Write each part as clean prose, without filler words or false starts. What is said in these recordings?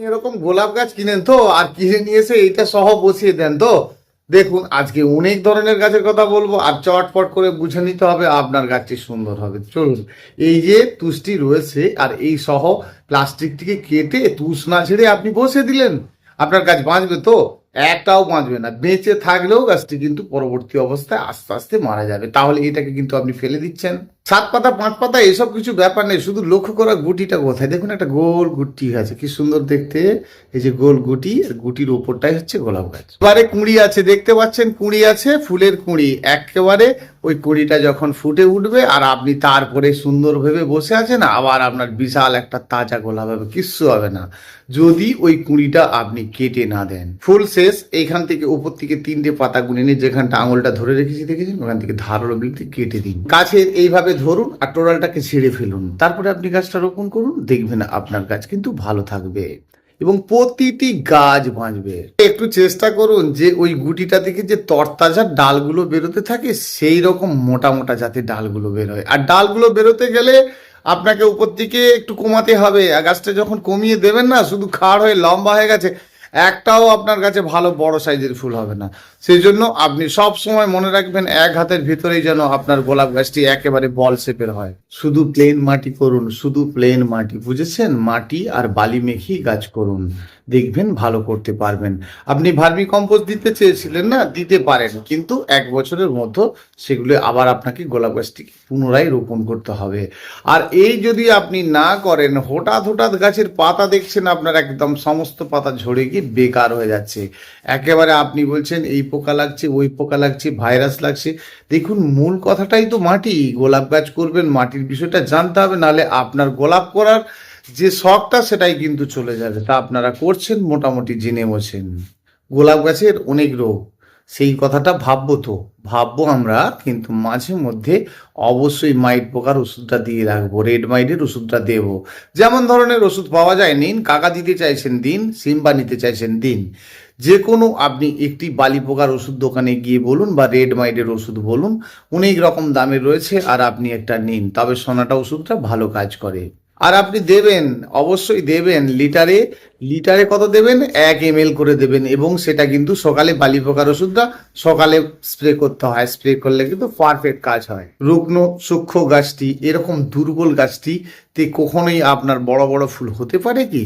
এরকম গোলাপ গাছ কিনেন তো, আর কিনে নিয়ে এসে এইটা সহ বসিয়ে দেন তো। দেখুন আজকে অনেক ধরনের গাছের কথা বলবো, আর চটপট করে বুঝে নিতে হবে আপনার গাছটি সুন্দর হবে। চলুন, এই যে তুষটি রয়েছে আর এই সহ প্লাস্টিকটিকে কেটে তুষ না ছেড়ে আপনি বসে দিলেন, আপনার গাছ বাঁচবে তো? একটাও বাঁচবে না। বেঁচে থাকলেও গাছটি কিন্তু পরবর্তী অবস্থায় আস্তে আস্তে মারা যাবে। তাহলে এটাকে কিন্তু আপনি ফেলে দিচ্ছেন। 7 পাতা 5 পাতা এসব কিছু ব্যাপার নেই, শুধু লক্ষ্য করা গুটিটা কোথায়। দেখুন একটা গোল গুটি আছে, কি সুন্দর দেখতে। এই যে গোল গুটি, আর গুটির ওপরটাই হচ্ছে গোলাপ গাছ। এবারে কুঁড়ি আছে, দেখতে পাচ্ছেন কুঁড়ি আছে, ফুলের কুঁড়ি। একেবারে ওই কুঁড়িটা যখন ফুটে উঠবে আর আপনি তারপরে সুন্দর ভেবে বসে আছেন, আবার আপনার বিশাল একটা তাজা গোলাপ হবে, কিচ্ছু হবে না যদি ওই কুঁড়িটা আপনি কেটে না দেন। ফুল শেষ। এইখান থেকে উপর থেকে 3টে পাতা গুনে নিয়ে যেখানটা আঙুলটা ধরে রেখেছি দেখেছেন, ওখান থেকে ধারালো বিলতে কেটে দিন। গাছের এইভাবে ধরুন আর টোড়ালটাকে ছেড়ে ফেলুন, তারপরে আপনি গাছটা রোপণ করুন, দেখবেন আপনার গাছ কিন্তু ভালো থাকবে এবং প্রতিটি গাছ বাঁচবে। একটু চেষ্টা করুন যে ওই গুটিটা থেকে যে তরতাজা ডালগুলো বেরোতে থাকে সেই রকম মোটা মোটা যাতে ডালগুলো বেরোয়। আর ডালগুলো বেরোতে গেলে আপনাকে উপর থেকে একটু কমাতে হবে। আর গাছটা যখন কমিয়ে দেবেন না, শুধু খাড় হয়ে লম্বা হয়ে গেছে, একটাও আপনার কাছে ভালো বড় সাইজের ফুল হবে না। সেই জন্য আপনি সব সময় মনে রাখবেন, এক হাতের ভিতরেই যেন আপনার গোলাপ গাছটি একেবারে বল শেপের হয়। শুধু প্লেন মাটি করুন, শুধু প্লেন মাটি, বুঝেছেন? মাটি আর বালি মেখেই গাছ করুন, দেখবেন ভালো করতে পারবেন। আপনি ভার্মি কম্পোস্ট দিতে চেয়েছিলেন না, দিতে পারেন, কিন্তু 1 বছরের মধ্যে সেগুলো আবার আপনাকে গোলাপ গাছটিকে পুনরায় রোপণ করতে হবে। আর এই যদি আপনি না করেন, হঠাৎ হঠাৎ গাছের পাতা দেখছেন আপনার একদম সমস্ত পাতা ঝরে গিয়ে বেকার হয়ে যাচ্ছে। একেবারে আপনি বলছেন এই পোকা লাগছে, ওই পোকা লাগছে, ভাইরাস লাগছে। দেখুন মূল কথাটাই তো মাটি। গোলাপ গাছ করবেন, মাটির বিষয়টা জানতে হবে, নাহলে আপনার গোলাপ করার যে শখটা সেটাই কিন্তু চলে যাবে। তা আপনারা করছেন মোটামুটি জেনে বসেন। গোলাপ গাছের অনেক রোগ, সেই কথাটা ভাববো তো, ভাববো আমরা, কিন্তু মাঝে মধ্যে অবশ্যই মাইট পোকার ওষুধটা দিয়ে রাখবো, রেড মাইটের ওষুধটা দেবো। যেমন ধরনের ওষুধ পাওয়া যায় নিন, কাকা দিতে চাইছেন দিন, সিম্বা নিতে চাইছেন দিন। যে কোনো আপনি একটি বালি পোকার ওষুধ দোকানে গিয়ে বলুন বা রেড মাইটের ওষুধ বলুন, অনেক রকম দামের রয়েছে, আর আপনি একটা নিন, তবে সোনাটা ওষুধটা ভালো কাজ করে। আর আপনি দেবেন, অবশ্যই দেবেন, লিটারে লিটারে কত দেবেন? 1 ml করে দেবেন, এবং সেটা কিন্তু সকালে বালি পোকার ওষুধটা সকালে স্প্রে করতে হয়। স্প্রে করলে কিন্তু পারফেক্ট কাজ হয়। রুগ্ন সূক্ষ্ম গাছটি, এরকম দুর্বল গাছটি তে কখনোই আপনার বড় বড় ফুল হতে পারে কি?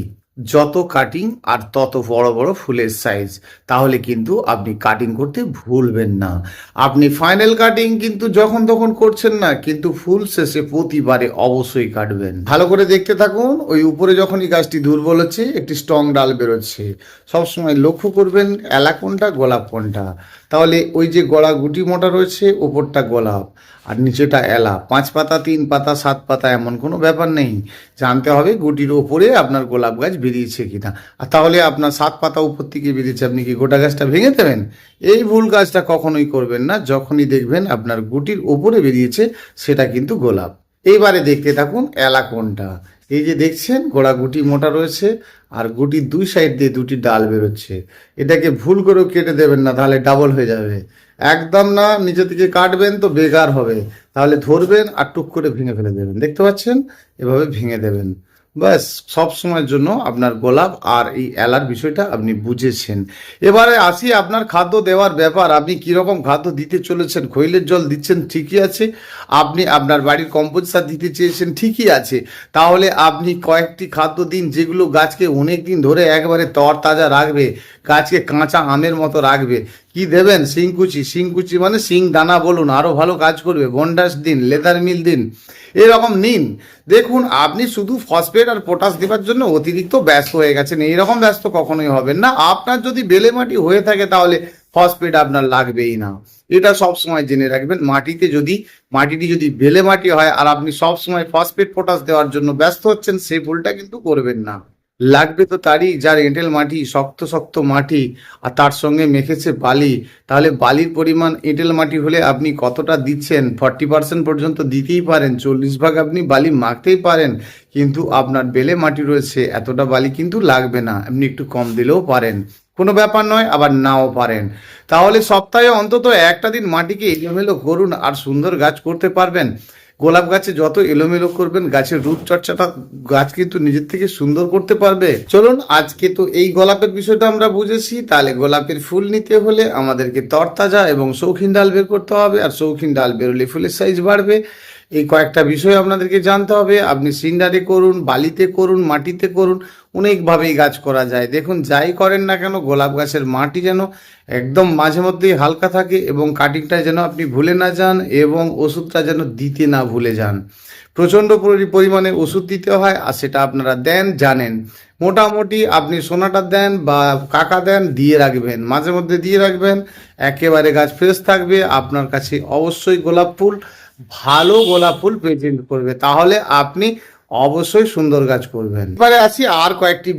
যত কাটিং আর তত বড় বড় ফুলের সাইজ। তাহলে কিন্তু আপনি কাটিং করতে ভুলবেন না। আপনি ফাইনাল কাটিং কিন্তু যখন তখন করছেন না, কিন্তু ফুল শেষে প্রতিবারে অবশ্যই কাটবেন। ভালো করে দেখতে থাকুন, ওই উপরে যখনই গাছটি দুর্বল হচ্ছে একটি স্ট্রং ডাল বেরোচ্ছে, সবসময় লক্ষ্য করবেন এলা কোনটা গোলাপ কোনটা। তাহলে ওই যে গলা গুটি মোটা রয়েছে, ওপরটা গোলাপ আর নিচেটা এলা। 5 পাতা 3 পাতা 7 পাতা এমন কোনো ব্যাপার নেই, জানতে হবে গুটির ওপরে আপনার গোলাপ গাছ বেরিয়েছে কিনা। আর তাহলে আপনার 7 পাতা উপর থেকে বেরিয়েছে, আপনি কি গোটা গাছটা ভেঙে দেবেন? এই ভুল কাজটা কখনোই করবেন না। যখনই দেখবেন আপনার গুটির ওপরে বেরিয়েছে, সেটা কিন্তু গোলাপ। এইবারে দেখতে থাকুন এলা কোনটা। এই যে দেখছেন গোড়া গুটি মোটা রয়েছে আর গুটির 2 সাইড দিয়ে 2টি ডাল বেরোচ্ছে। এটাকে ভুল করেও কেটে দেবেন না, তাহলে ডাবল হয়ে যাবে। একদম না, নিচে থেকে কাটবেন তো বেকার হবে। তাহলে ধরবেন আর টুক করে ভেঙে ফেলে দেবেন। দেখতে পাচ্ছেন, এভাবে ভেঙে দেবেন। ব্যাস, সব সময়ের জন্য আপনার গোলাপ আর এই এলার বিষয়টা আপনি বুঝেছেন। এবারে আসি আপনার খাদ্য দেওয়ার ব্যাপার। আপনি কীরকম খাদ্য দিতে চলেছেন? খৈলের জল দিচ্ছেন, ঠিকই আছে। আপনি আপনার বাড়ির কম্পোস্ট সার দিতে চেয়েছেন, ঠিকই আছে। তাহলে আপনি কয়েকটি খাদ্য দিন যেগুলো গাছকে অনেক দিন ধরে একবারে তরতাজা রাখবে, গাছকে কাঁচা আমের মতো রাখবে। কি দেবেন? শিংকুচি। শিংকুচি মানে শিং দানা বলুন, আরও ভালো কাজ করবে। বন্ডাস দিন, লেদার মিল দিন, এরকম নিন। দেখুন আপনি শুধু ফসফেট আর পটাশ দেওয়ার জন্য অতিরিক্ত ব্যস্ত হয়ে গেছেন। এইরকম ব্যস্ত কখনোই হবেন না। আপনার যদি বেলে মাটি হয়ে থাকে তাহলে ফসফেট আপনার লাগবেই না, এটা সব সময় জেনে রাখবেন। মাটিটি যদি বেলে মাটি হয় আর আপনি সব সময় ফসফেট পটাশ দেওয়ার জন্য ব্যস্ত হচ্ছেন, সেই ভুলটা কিন্তু করবেন না। লাগবে তো তারই যার এঁটেল মাটি, শক্ত শক্ত মাটি, আর তার সঙ্গে মেখেছে বালি। তাহলে বালির পরিমাণ এঁটেল মাটি হলে আপনি কতটা দিচ্ছেন? 40% পর্যন্ত দিতেই পারেন, 40 ভাগ আপনি বালি মাখতেই পারেন। কিন্তু আপনার বেলে মাটি রয়েছে, এতটা বালি কিন্তু লাগবে না, আপনি একটু কম দিলেও পারেন, কোনো ব্যাপার নয়, আবার নাও পারেন। তাহলে সপ্তাহে অন্তত একটা দিন মাটিকে এলোমেলো করুন আর সুন্দর গাছ করতে পারবেন। গোলাপ গাছে যত এলোমেলো করবেন গাছের রূপচর্চাটা গাছ কিন্তু নিজের থেকে সুন্দর করতে পারবে। চলুন আজকে তো এই গোলাপের বিষয়টা আমরা বুঝেছি, তাহলে গোলাপের ফুল নিতে হলে আমাদেরকে তরতাজা এবং শৌখিন ডাল বের করতে হবে, আর শৌখিন ডাল বেরোলে ফুলের সাইজ বাড়বে। এই কয়েকটা বিষয় আপনাদেরকে জানতে হবে। আপনি সিন্ডারে করুন, বালিতে করুন, মাটিতে করুন, অনেকভাবেই গাছ করা যায়। দেখুন যাই করেন না কেন গোলাপ গাছের মাটি যেন একদম মাঝে মধ্যেই হালকা থাকে এবং কাটিংটা যেন আপনি ভুলে না যান এবং ওষুধটা যেন দিতে না ভুলে যান। প্রচণ্ড পরিমাণে ওষুধ দিতে হয় আর সেটা আপনারা দেন জানেন। মোটামুটি আপনি সোনাটা দেন বা কাকা দেন, দিয়ে রাখবেন, মাঝে মধ্যে দিয়ে রাখবেন, একেবারে গাছ ফ্রেশ থাকবে। আপনার কাছে অবশ্যই গোলাপ ফুল, ভালো গোলাপ ফুল প্রেজেন্ট করবে, তাহলে আপনি অবশ্যই সুন্দর গাছ করবেন। এবারে আসি আর কয়েকটি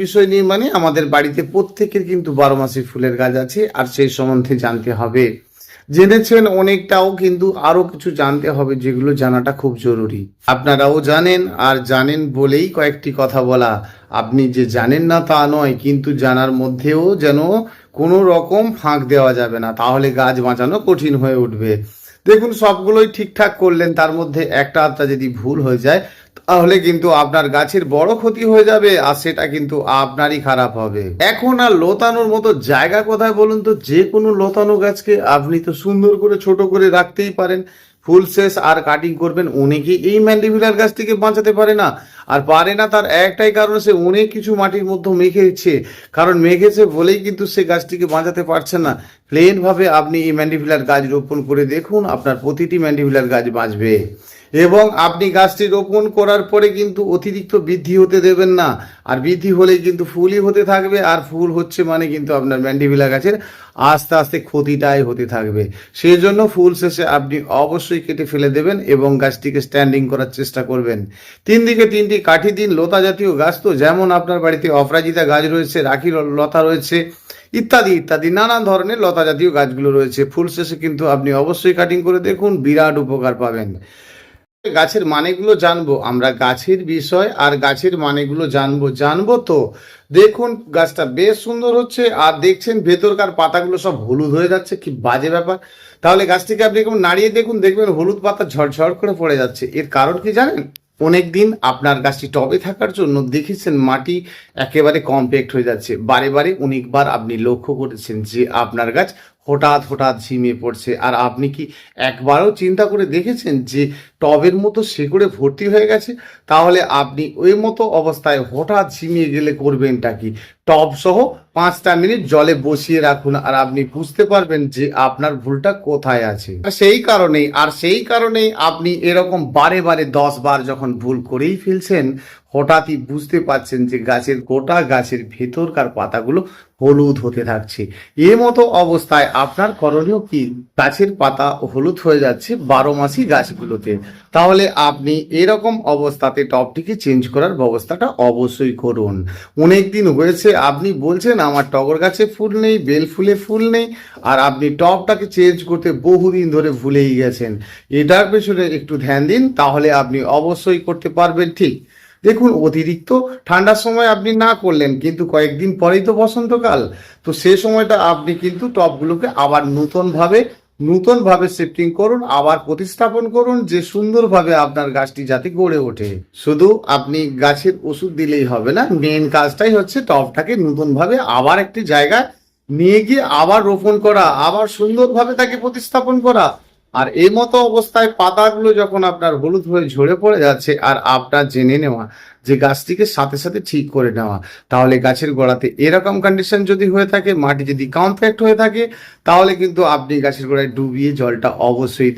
বিষয় নিয়ে মানে আমাদের বাড়িতে প্রত্যেকের কিন্তু 12 মাসি ফুলের গাছ আছে, আর সেই সম্বন্ধে জানতে হবে। জেনেছেন অনেকটাও, কিন্তু আরো কিছু জানতে হবে যেগুলো জানাটা খুব জরুরি। আপনারাও জানেন, আর জানেন বলেই কয়েকটি কথা বলা। আপনি যে জানেন না তা নয়, কিন্তু জানার মধ্যেও যেন কোনো রকম ফাঁক দেওয়া যাবে না, তাহলে গাছ বাঁচানো কঠিন হয়ে উঠবে। দেখুন সবগুলোই ঠিকঠাক করলেন, তার মধ্যে একটা আধটা যদি ভুল হয়ে যায় তাহলে কিন্তু আপনার গাছের বড় ক্ষতি হয়ে যাবে, আর সেটা কিন্তু আপনারই খারাপ হবে। এখন আর লতানোর মতো জায়গা কোথায় বলুন তো? যে কোনো লতানো গাছকে আপনি তো সুন্দর করে ছোট করে রাখতেই পারেন, ফুল শেষ আর কাটিং করবেন। অনেকেই এই ম্যান্ডিভিলার গাছটিকে বাঁচাতে পারে না, আর পারে না তার একটাই কারণ, সে অনেক কিছু মাটির মধ্যে মেখেছে, কারণ মেখেছে বলেই কিন্তু সে গাছটিকে বাঁচাতে পারছে না। প্লেন ভাবে আপনি এই ম্যান্ডিভিলার গাছ রোপণ করে দেখুন, আপনার প্রতিটি ম্যান্ডিভিলার গাছ বাঁচবে। এবং আপনি গাছটি রোপণ করার পরে কিন্তু অতিরিক্ত বৃদ্ধি হতে দেবেন না, আর বৃদ্ধি হলেই কিন্তু ফুলই হতে থাকবে, আর ফুল হচ্ছে মানে কিন্তু আপনার ম্যান্ডিভিলা গাছের আস্তে আস্তে ক্ষতিটাই হতে থাকবে। সেই জন্য ফুল শেষে আপনি অবশ্যই কেটে ফেলে দেবেন এবং গাছটিকে স্ট্যান্ডিং করার চেষ্টা করবেন। 3 দিকে 3টি কাঠি দিন। লতা জাতীয় গাছ তো যেমন আপনার বাড়িতে অপরাজিতা গাছ রয়েছে, রাখি লতা রয়েছে, ইত্যাদি ইত্যাদি নানান ধরনের লতা জাতীয় গাছগুলো রয়েছে। ফুল শেষে কিন্তু আপনি অবশ্যই কাটিং করে দেখুন, বিরাট উপকার পাবেন। গাছের মানেগুলো জানবো আমরা, গাছের বিষয় আর গাছের মানেগুলো জানবো তো। দেখুন গাছটা বেশ সুন্দর হচ্ছে, আর দেখছেন ভেতরকার পাতাগুলো সব হলুদ হয়ে যাচ্ছে, কি বাজে ব্যাপার। তাহলে গাছটিকে আপনি কেমন নাড়িয়ে দেখুন, দেখবেন হলুদ পাতা ঝড়ঝড় করে পড়ে যাচ্ছে। এর কারণ কি জানেন? অনেকদিন আপনার গাছটি টবে থাকার জন্য দেখেছেন মাটি একেবারে কমপ্যাক্ট হয়ে যাচ্ছে। বারে বারে অনেকবার আপনি লক্ষ্য করেছেন যে আপনার গাছ হঠাৎ হঠাৎ ঝিমিয়ে পড়ছে, আর আপনি কি একবারও চিন্তা করে দেখেছেন যে টবের মতো শেকড়ে ভর্তি হয়ে গেছে? তাহলে আপনি ওই মতো অবস্থায় হঠাৎ ঝিমিয়ে গেলে করবেনটা কি? টব সহ 5টা মিনিট জলে বসিয়ে রাখুন, আর আপনি বুঝতে পারবেন যে আপনার ভুলটা কোথায় আছে। সেই কারণেই আপনি এরকম বারে বারে 10 বার যখন ভুল করেই ফেলছেন, হঠাৎই বুঝতে পারছেন যে গাছের ভেতরকার পাতাগুলো হলুদ হতে থাকছে। এ মতো অবস্থায় আপনার করণীয় কি? গাছের পাতা হলুদ হয়ে যাচ্ছে 12 মাসি গাছগুলোতে, তাহলে আপনি এরকম অবস্থাতে টবটিকে চেঞ্জ করার ব্যবস্থাটা অবশ্যই করুন। অনেক দিন হয়েছে আপনি বলছেন আমার টগর গাছে ফুল নেই, বেল ফুলে ফুল নেই, আর আপনি টবটাকে চেঞ্জ করতে বহুদিন ধরে ভুলেই গেছেন। এটার পেছনে একটু ধ্যান দিন, তাহলে আপনি অবশ্যই করতে পারবেন। ঠিক দেখুন, অতিরিক্ত ঠান্ডার সময় আপনি না করলেন, কিন্তু কয়েকদিন পরেই তো বসন্তকাল, তো সে সময়টা আপনি কিন্তু টবগুলোকে আবার নূতনভাবে শিফটিং করুন, আবার প্রতিস্থাপন করুন, যে সুন্দরভাবে আপনার গাছটি যাতে গড়ে ওঠে। শুধু আপনি গাছের ওষুধ দিলেই হবে না, মেন কাজটাই হচ্ছে টবটাকে নূতনভাবে আবার একটি জায়গায় নিয়ে গিয়ে আবার রোপণ করা, আবার সুন্দরভাবে তাকে প্রতিস্থাপন করা। আর এই মতো অবস্থায় পাতাগুলো যখন আপনার হলুদ হয়ে ঝরে পড়ে যাচ্ছে, আর আপনার জেনে নেওয়া যে গাছটিকে সাথে সাথে ঠিক করে নেওয়া, তাহলে গাছের গোড়াতে এরকম কন্ডিশন যদি হয়ে থাকে, মাটি যদি কমপ্যাক্ট হয়ে থাকে, তাহলে কিন্তু আপনি গাছের গোড়ায় ডুবিয়ে জলটা অবশ্যই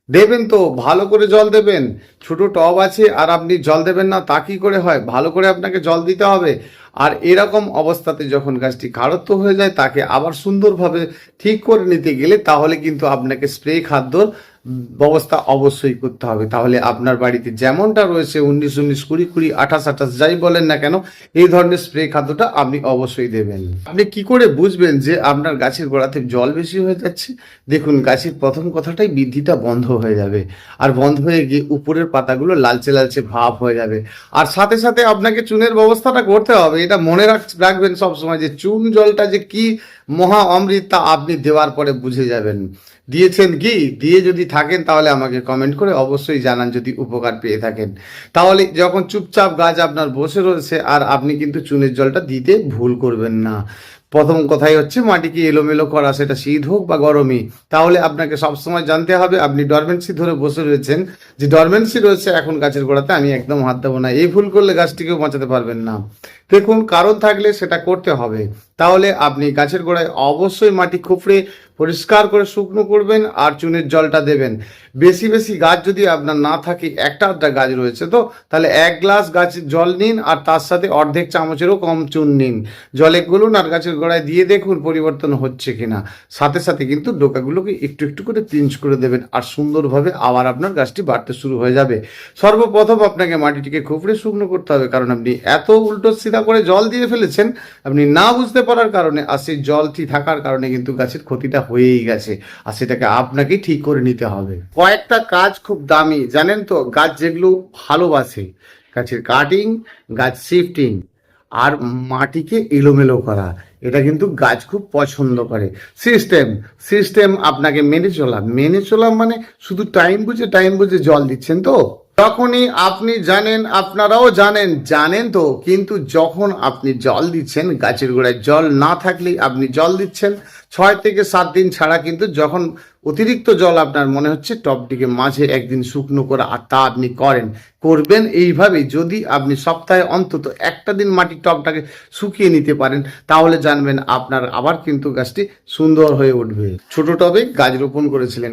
দেবেন তো ভালো করে জল দেবেন। ছোট টব আছে আর আপনি জল দেবেন না, তা কি করে হয়? ভালো করে আপনাকে জল দিতে হবে। আর এরকম অবস্থাতে যখন গাছটি খাড়ত্ব হয়ে যায়, তাকে আবার সুন্দরভাবে ঠিক করে নিতে গেলে তাহলে কিন্তু আপনাকে স্প্রে খাদ্যর ব্যবস্থা অবশ্যই করতে হবে। তাহলে আপনার বাড়িতে যেমনটা রয়েছে 19-19, 20-20, 28-28 যাই বলেন না কেন, এই ধরনের স্প্রে খাদ্যটা আপনি অবশ্যই দেবেন। আপনি কি করে বুঝবেন যে আপনার গাছের গোড়াতে জল বেশি হয়ে যাচ্ছে? দেখুন, গাছের প্রথম কথাটাই বৃদ্ধিটা বন্ধ হয়ে যাবে, আর বন্ধ হয়ে গিয়ে উপরের পাতাগুলো লালচে লালচে ভাব হয়ে যাবে। আর সাথে সাথে আপনাকে চুনের ব্যবস্থাটা করতে হবে। এটা মনে রাখবেন সবসময় যে চুন জলটা যে কি মহা অমৃত, তা আপনি দেওয়ার পরে বুঝে যাবেন। দিয়েছেন কি? দিয়ে যদি থাকেন তাহলে আমাকে কমেন্ট করে অবশ্যই জানান যদি উপকার পেয়ে থাকেন। তাহলে যখন চুপচাপ গাছ আপনার বসে রয়েছে আর আপনি কিন্তু চুনের জলটা দিতে ভুল করবেন না। প্রথম কথাই হচ্ছে মাটিকে এলোমেলো করা, সেটা শীত হোক বা গরমই। তাহলে আপনাকে সবসময় জানতে হবে আপনি ডরমেন্সি ধরে বসে রয়েছেন, যে ডরমেন্সি রয়েছে এখন গাছের গোড়াতে, আমি একদম হাত দেবো না। এই ভুল করলে গাছটিকেও বাঁচাতে পারবেন না। দেখুন, কারণ থাকলে সেটা করতে হবে। তাহলে আপনি গাছের গোড়ায় অবশ্যই মাটি খুপড়ে পরিষ্কার করে শুকনো করবেন আর চুনের জলটা দেবেন। বেশি বেশি গাছ যদি আপনার না থাকে, একটা আধটা গাছ রয়েছে তো, তাহলে 1 গ্লাস গাছের জল নিন আর তার সাথে অর্ধেক চামচেরও কম চুন নিন, জলে গুলুন আর গাছের গোড়ায় দিয়ে দেখুন পরিবর্তন হচ্ছে কিনা। সাথে সাথে কিন্তু ডোকাগুলোকে একটু একটু করে পিঞ্চ করে দেবেন আর সুন্দরভাবে আবার আপনার গাছটি বাড়তে শুরু হয়ে যাবে। সর্বপ্রথম আপনাকে মাটিটিকে খুপড়ে শুকনো করতে হবে, কারণ আপনি এত উল্টো সিধা করে জল দিয়ে ফেলেছেন আপনি না বুঝতে পারার কারণে, আর সেই জলটি থাকার কারণে কিন্তু গাছের ক্ষতিটা হয়েই গেছে, আর সেটাকে আপনাকেই ঠিক করে নিতে হবে। কয়েকটা কাজ খুব দামি জানেন তো, গাছ যেগুলো ভালোবাসে, গাছের কাটিং, গাছ শিফটিং আর মাটিকে এলোমেলো করা, এটা কিন্তু গাছ খুব পছন্দ করে। সিস্টেম সিস্টেম আপনাকে মেনে চলা মানে শুধু টাইম বুঝে জল দিচ্ছেন তো। তখনই আপনি জানেন, আপনারাও জানেন তো, কিন্তু যখন আপনি জল দিচ্ছেন গাছের গোড়ায় জল না থাকলেই আপনি জল দিচ্ছেন 6 থেকে 7 দিন ছাড়া, কিন্তু যখন অতিরিক্ত জল আপনার মনে হচ্ছে টবটিকে মাঝে একদিন শুকনো করা, আর তা আপনি করবেন এইভাবেই। যদি আপনি সপ্তাহে অন্তত একটা দিন মাটির টবটাকে শুকিয়ে নিতে পারেন, তাহলে জানবেন আপনার আবার কিন্তু গাছটি সুন্দর হয়ে উঠবে। ছোট টবে গাছ রোপণ করেছিলেন,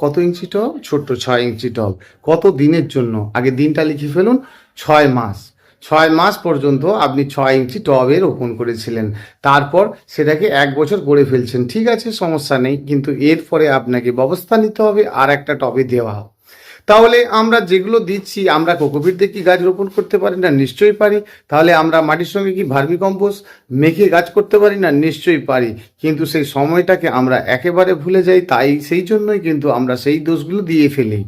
কত ইঞ্চি টব? ছোট্ট 6 ইঞ্চি টব। কত দিনের জন্য? আগে দিনটা লিখে ফেলুন। 6 মাস। 6 মাস পর্যন্ত আপনি 6 ইঞ্চি টবে রোপণ করেছিলেন, তারপর সেটাকে 1 বছর করে ফেলছেন। ঠিক আছে, সমস্যা নেই, কিন্তু এরপরে আপনাকে ব্যবস্থা নিতে হবে আর একটা টবে দেওয়া। তাহলে আমরা যেগুলো দিচ্ছি, আমরা কোকোপিট দিয়ে কি গাছ রোপণ করতে পারি না? নিশ্চয়ই পারি। তাহলে আমরা মাটির সঙ্গে কি ভার্মি কম্পোস্ট মেখে গাছ করতে পারি না? নিশ্চয়ই পারি, কিন্তু সেই সময়টাকে আমরা একেবারে ভুলে যাই, তাই সেই জন্যই কিন্তু আমরা সেই দোষগুলো দিয়ে ফেলি।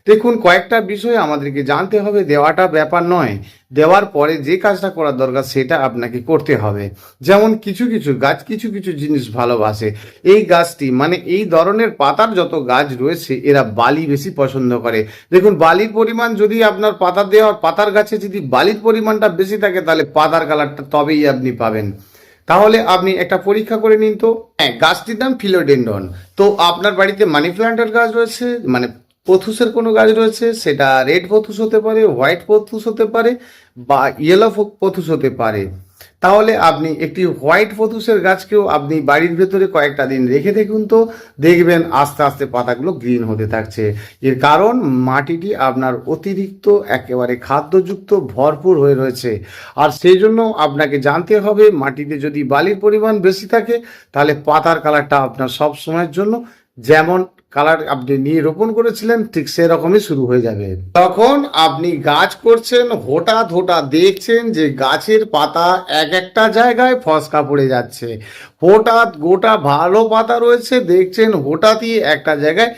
দেখুন, কয়েকটা বিষয় আমাদেরকে জানতে হবে, দেওয়াটা ব্যাপার নয়, দেওয়ার পরে যে কাজটা করার দরকার সেটা আপনাকে করতে হবে। যেমন কিছু গাছ কিছু জিনিস ভালোবাসে। এই গাছটি মানে এই ধরনের পাতার যত গাছ রয়েছে এরা বালি বেশি পছন্দ করে। দেখুন, বালির পরিমাণ যদি আপনার পাতার গাছে যদি বালির পরিমাণটা বেশি থাকে, তাহলে পাতার কালারটা তবেই আপনি পাবেন। তাহলে আপনি একটা পরীক্ষা করে নিন তো। হ্যাঁ, গাছটির নাম ফিলোডেন্ড্রন। তো আপনার বাড়িতে মানি প্ল্যান্টের গাছ রয়েছে, মানে পথুসের কোনো গাছ রয়েছে, সেটা রেড পথুস হতে পারে, হোয়াইট পথুস হতে পারে বা ইয়েলো পথুস হতে পারে। তাহলে আপনি একটি হোয়াইট পথুসের গাছকেও আপনি বাড়ির ভেতরে কয়েকটা দিন রেখে দেখুন তো, দেখবেন আস্তে আস্তে পাতাগুলো গ্রিন হতে থাকছে। এর কারণ মাটিটি আপনার অতিরিক্ত একেবারে খাদ্যযুক্ত ভরপুর হয়ে রয়েছে, আর সেই জন্য আপনাকে জানতে হবে মাটিতে যদি বালির পরিমাণ বেশি থাকে, তাহলে পাতার কালারটা আপনার সব সময়ের জন্য যেমন কালার আপনি নিয়ে রোপণ করেছিলেন ঠিক সেরকমই শুরু হয়ে যাবে। তখন আপনি গাছ করছেন, হঠাৎ দেখছেন যে গাছের পাতা একটা জায়গায় ফসকা পড়ে যাচ্ছে, হঠাৎ গোটা ভালো পাতা রয়েছে দেখছেন হঠাৎই একটা জায়গায়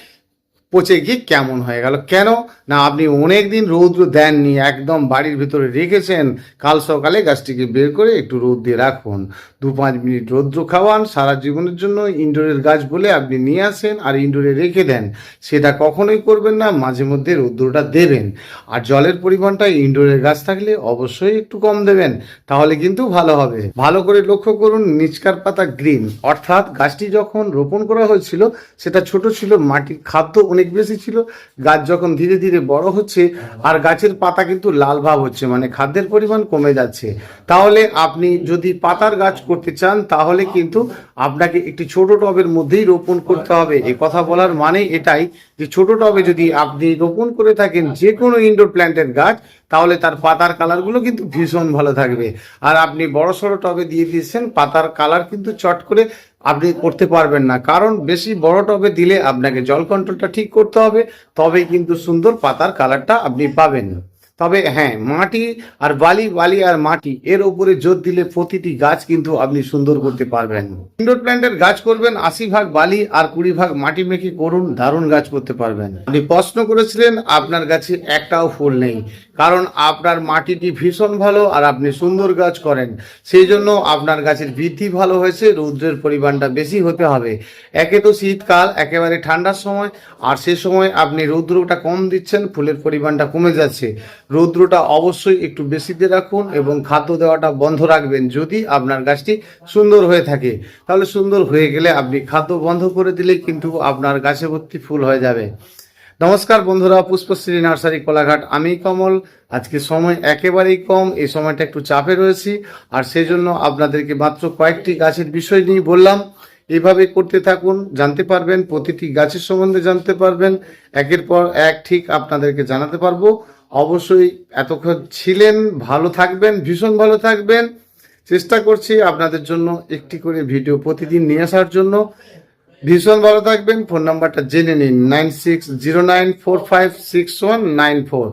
পচে গিয়ে কেমন হয়ে গেল। কেন না, আপনি অনেক দিন রৌদ্র দেননি, একদম বাড়ির ভিতরে রেখেছেন। কাল সকালে গাছটিকে বের করে একটু রোদ দিয়ে রাখুন, 2-5 মিনিট রৌদ্র খাওয়ান। সারা জীবনের জন্য ইনডোরের গাছ বলে আপনি নিয়ে আসেন আর ইনডোরে রেখে দেন, সেটা কখনোই করবেন না। মাঝে মধ্যে রৌদ্রটা দেবেন, আর জলের পরিমাণটা ইনডোরের গাছ থাকলে অবশ্যই একটু কম দেবেন, তাহলে কিন্তু ভালো হবে। ভালো করে লক্ষ্য করুন, নিচকার পাতা গ্রিন, অর্থাৎ গাছটি যখন রোপণ করা হয়েছিল সেটা ছোট ছিল, মাটির খাদ্য অনেক বেশি ছিল। গাছ যখন ধীরে ধীরে বড় হচ্ছে আর গাছের পাতা কিন্তু লাল ভাব হচ্ছে, মানে খাদ্যের পরিমাণ কমে যাচ্ছে। তাহলে আপনি যদি পাতার গাছ করতে চান, তাহলে কিন্তু আপনাকে একটি ছোট টবের মধ্যেই রোপণ করতে হবে। এ কথা বলার মানে এটাই যে ছোট টবে যদি আপনি রোপণ করে থাকেন যে কোনো ইনডোর প্ল্যান্টের গাছ, তাহলে তার পাতার কালারগুলো কিন্তু ভীষণ ভালো থাকবে। আর আপনি বড় সড়ো টবে দিয়ে দিয়েছেন, পাতার কালার কিন্তু চট করে আপনি করতে পারবেন না, কারণ বেশি বড় টবে দিলে আপনাকে জল কন্ট্রোলটা ঠিক করতে হবে, তবেই কিন্তু সুন্দর পাতার কালারটা আপনি পাবেন। তবে হ্যাঁ, মাটি আর বালি আর মাটি এর উপরে জোর দিলে প্রতিটি গাছ কিন্তু আপনি সুন্দর করতে পারবেন। ইনডোর প্ল্যান্টের গাছ করবেন 80% বালি আর 20% মাটি মেখে করুন, দারুণ গাছ করতে পারবেন। আপনি প্রশ্ন করেছিলেন আপনার গাছে একটাও ফুল নেই, কারণ আপনার মাটিটি ভীষণ ভালো আর আপনি সুন্দর গাছ করেন, সেই জন্য আপনার গাছের বৃদ্ধি ভালো হয়েছে। রৌদ্রের পরিমাণটা বেশি হতে হবে। একে তো শীতকাল, একেবারে ঠান্ডার সময়, আর সে সময় আপনি রৌদ্রটা কম দিচ্ছেন, ফুলের পরিমাণটা কমে যাচ্ছে। রৌদ্রটা অবশ্যই একটু বেশিতে রাখুন এবং খাদ্য দেওয়াটা বন্ধ রাখবেন। যদি আপনার গাছটি সুন্দর হয়ে থাকে, তাহলে সুন্দর হয়ে গেলে আপনি খাদ্য বন্ধ করে দিলে কিন্তু আপনার গাছে ভর্তি ফুল হয়ে যাবে। নমস্কার বন্ধুরা, পুষ্পশ্রী নার্সারি কোলাঘাট, আমি কমল। আজকে সময় একেবারেই কম, এই সময়টা একটু চাপে রয়েছি, আর সেই জন্য আপনাদেরকে মাত্র কয়েকটি গাছের বিষয় নিয়ে বললাম। এইভাবে করতে থাকুন, জানতে পারবেন, প্রতিটি গাছের সম্বন্ধে জানতে পারবেন, একের পর এক ঠিক আপনাদেরকে জানাতে পারবো। অবশ্যই এতক্ষণ ছিলেন, ভালো থাকবেন, ভীষণ ভালো থাকবেন। চেষ্টা করছি আপনাদের জন্য একটি করে ভিডিও প্রতিদিন নিয়ে আসার জন্য। ভীষণ ভালো থাকবেন। ফোন নাম্বারটা জেনে নিন, 9609456194।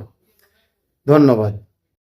ধন্যবাদ।